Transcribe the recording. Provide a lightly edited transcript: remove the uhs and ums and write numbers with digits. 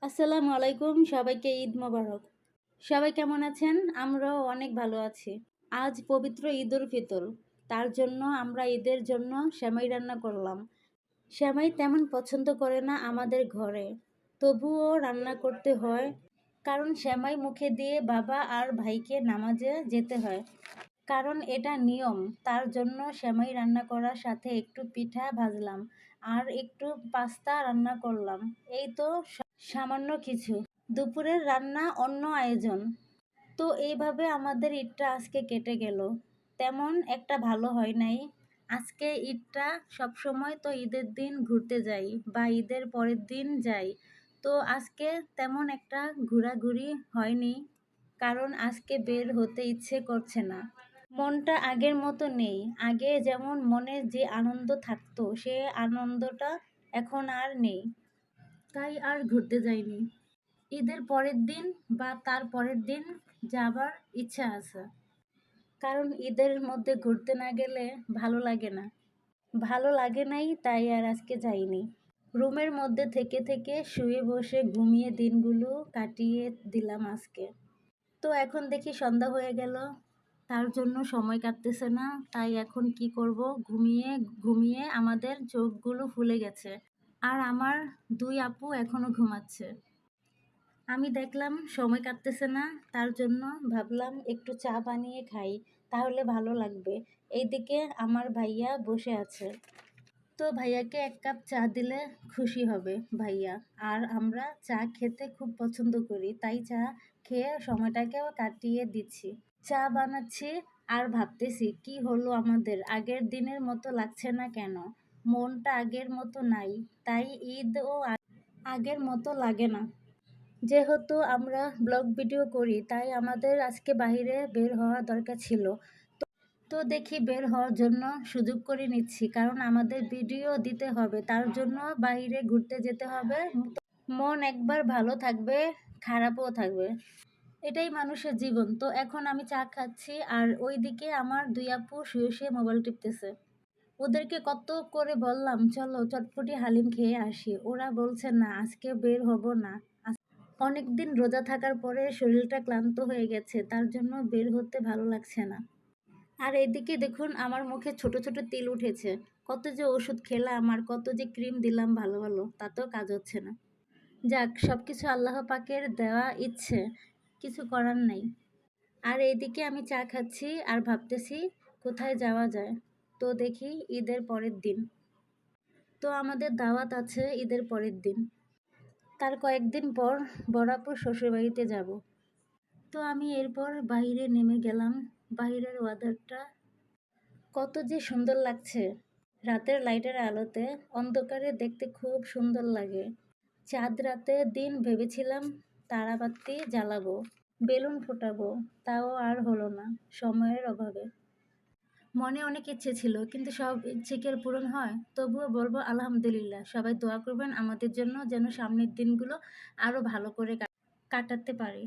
আসসালামু আলাইকুম, সবাইকে ঈদ মোবারক। সবাই কেমন আছেন? আমরাও অনেক ভালো আছি। আজ পবিত্র ঈদ উল ফিতর। তার জন্য আমরা ঈদের জন্য সেমাই রান্না করলাম। সেমাই তেমন পছন্দ করে না আমাদের ঘরে, তবুও রান্না করতে হয়, কারণ সেমাই মুখে দিয়ে বাবা আর ভাইকে নামাজে যেতে হয়। কারণ এটা নিয়ম, তার জন্য সেমাই রান্না করার সাথে একটু পিঠা ভাজলাম আর একটু পাস্তা রান্না করলাম। এই তো সামান্য কিছু। দুপুরের রান্না অন্য আয়োজন। তো এইভাবে আমাদের ঈদটা আজকে কেটে গেল। তেমন একটা ভালো হয় নাই। আজকে ঈদটা সবসময় তো ঈদের দিন ঘুরতে যাই বা ঈদের পরের দিন যাই। তো আজকে তেমন একটা ঘোরাঘুরি হয়নি, কারণ আজকে বের হতে ইচ্ছে করছে না। মনটা আগের মতো নেই। আগে যেমন মনে যে আনন্দ থাকতো, সে আনন্দটা এখন আর নেই। তাই আর ঘুরতে যাইনি। ঈদের পরের দিন বা তার পরের দিন যাবার ইচ্ছা আছে, কারণ ঈদের মধ্যে ঘুরতে না গেলে ভালো লাগে না। ভালো লাগে নাই, তাই আর আজকে যাইনি। রুমের মধ্যে থেকে থেকে শুয়ে বসে ঘুমিয়ে দিনগুলো কাটিয়ে দিলাম আজকে। তো এখন দেখি সন্ধ্যা হয়ে গেল, তার জন্য সময় কাটতেছে না। তাই এখন কি করব, ঘুমিয়ে ঘুমিয়ে আমাদের চোখগুলো ফুলে গেছে। আর আমার দুই আপু এখনো ঘুমাচ্ছে। আমি দেখলাম সময় কাটতেছে না, তার জন্য ভাবলাম একটু চা বানিয়ে খাই, তাহলে ভালো লাগবে। এইদিকে আমার ভাইয়া বসে আছে। তো ভাইয়াকে এক কাপ চা দিলে খুশি হবে ভাইয়া। আর আমরা চা খেতে খুব পছন্দ করি, তাই চা খেয়ে সময়টাকেও কাটিয়ে দিচ্ছি। চা বানাচ্ছি আর ভাবতেছি কি হলো আমাদের, আগের দিনের মতো লাগছে না কেন। মনটা আগের মতো নাই, তাই ঈদও আগের মতো লাগে না। যেহেতু আমরা ব্লগ ভিডিও করি, তাই আমাদের আজকে বাইরে বের হওয়া দরকার ছিল। তো দেখি বের হওয়ার জন্য সুযোগ করে নিচ্ছি, কারণ আমাদের ভিডিও দিতে হবে, তার জন্য বাইরে ঘুরতে যেতে হবে। মন একবার ভালো থাকবে, খারাপও থাকবে, এটাই মানুষের জীবন। তো এখন আমি চা খাচ্ছি আর ওইদিকে আমার দুই আপু শুয়ে শুয়ে মোবাইল টিপতেছে। ওদেরকে কত করে বললাম চলো চটপটি হালিম খেয়ে আসি, ওরা বলছে না আজকে বের হব না। অনেকদিন রোজা থাকার পরে শরীরটা ক্লান্ত হয়ে গেছে, তার জন্য বের হতে ভালো লাগছে না। আর এদিকে দেখুন আমার মুখে ছোট ছোট তিল উঠেছে। কত যে ওষুধ খেলাম আর কত যে ক্রিম দিলাম ভালো ভালো, তাতেও কাজ হচ্ছে না। যাক, সব কিছু আল্লাহ পাকের দেওয়া ইচ্ছে, কিছু করার নাই। আর এইদিকে আমি চা খাচ্ছি আর ভাবতেছি কোথায় যাওয়া যায়। তো দেখি ঈদের পরের দিন তো আমাদের দাওয়াত আছে, ঈদের পরের দিন। তার কয়েকদিন পর বড়াপুর শ্বশুরবাড়িতে যাব। তো আমি এরপর বাইরে নেমে গেলাম। বাইরের ওয়েদারটা কত যে সুন্দর লাগছে, রাতের লাইটের আলোতে অন্ধকারে দেখতে খুব সুন্দর লাগে। চাঁদ রাতের দিন ভেবেছিলাম তারাবাতি জ্বালাবো, বেলুন ফোটাবো, তাও আর হলো না সময়ের অভাবে। মনে অনেক ইচ্ছে ছিল, কিন্তু সব ইচ্ছে কি আর পূরণ হয়? তবুও বলবো আলহামদুলিল্লাহ। সবাই দোয়া করবেন আমাদের জন্য, যেন সামনের দিনগুলো আরো ভালো করে কাটাতে পারি।